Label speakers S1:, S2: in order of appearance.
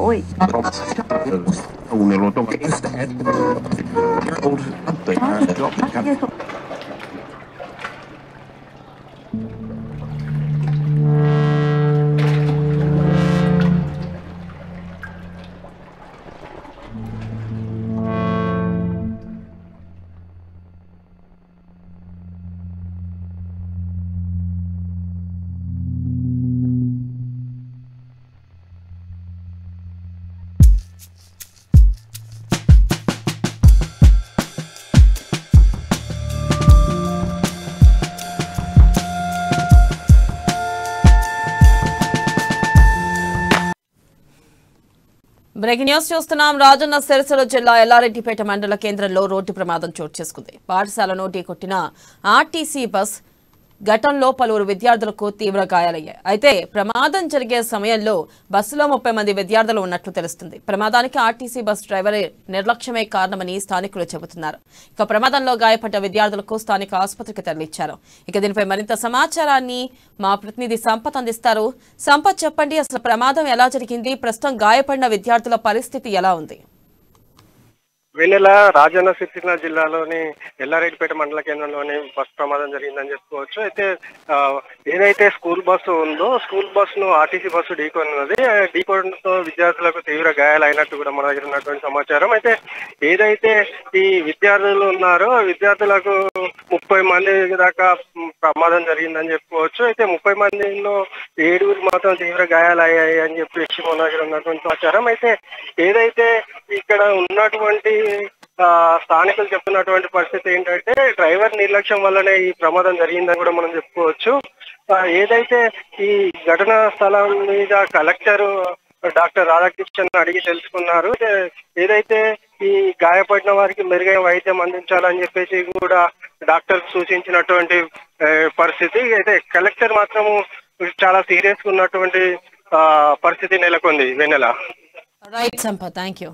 S1: Oi.
S2: Breaking news చూస్తున్నాం. రాజన్న సిరిసిల్ల జిల్లా ఎల్లారెడ్డిపేట మండల కేంద్రంలో రోడ్డు ప్రమాదం చోటు చేసుకుంది. పాఠశాలను ఢీకొట్టిన ఆర్టీసీ బస్ ఘటనలో పలువురు విద్యార్థులకు తీవ్ర గాయాలయ్యాయి. అయితే ప్రమాదం జరిగే సమయంలో బస్సులో 30 మంది విద్యార్థులు ఉన్నట్లు తెలుస్తుంది. ప్రమాదానికి ఆర్టీసీ బస్ డ్రైవర్ నిర్లక్ష్యమే కారణమని స్థానికులు చెబుతున్నారు. ఇక ప్రమాదంలో గాయపడ్డ విద్యార్థులకు స్థానిక ఆసుపత్రికి తరలించారు. ఇక దీనిపై మరింత సమాచారాన్ని మా ప్రతినిధి సంపత్ అందిస్తారు. సంపత్, చెప్పండి, అసలు ప్రమాదం ఎలా జరిగింది? ప్రస్తుతం గాయపడిన విద్యార్థుల పరిస్థితి ఎలా ఉంది?
S3: వెన్నెల రాజన్న సిరిసిల్ల జిల్లాలోని ఎల్లారెడ్డిపేట మండల కేంద్రంలోని బస్సు ప్రమాదం జరిగిందని చెప్పుకోవచ్చు. అయితే ఏదైతే స్కూల్ బస్సు ఉందో స్కూల్ బస్సును ఆర్టీసీ బస్సు ఢీకొన్నది. ఢీకొనడంతో విద్యార్థులకు తీవ్ర గాయాలు అయినట్టు కూడా మన దగ్గర ఉన్నటువంటి సమాచారం. అయితే ఏదైతే ఈ విద్యార్థులు ఉన్నారో విద్యార్థులకు 30 మంది దాకా ప్రమాదం జరిగిందని చెప్పుకోవచ్చు. అయితే 30 మందిలో 7 మాత్రం తీవ్ర గాయాలు అయ్యాయి అని చెప్పేసి మన దగ్గర ఉన్నటువంటి సమాచారం. అయితే ఏదైతే ఇక్కడ ఉన్నటువంటి స్థానికులు చెప్తున్నటువంటి పరిస్థితి ఏంటంటే డ్రైవర్ నిర్లక్ష్యం వల్లనే ఈ ప్రమాదం జరిగిందని కూడా మనం చెప్పుకోవచ్చు. ఏదైతే ఈ ఘటనా స్థలం మీద కలెక్టర్ డాక్టర్ రాధాకృష్ణన్ అడిగి తెలుసుకున్నారు. ఏదైతే ఈ గాయపడిన వారికి మెరుగైన వైద్యం అందించాలని చెప్పేసి కూడా డాక్టర్ సూచించినటువంటి పరిస్థితి. అయితే కలెక్టర్ మాత్రము చాలా సీరియస్ గా ఉన్నటువంటి పరిస్థితి నెలకొంది. Vennela.
S2: Right Sampath, thank you.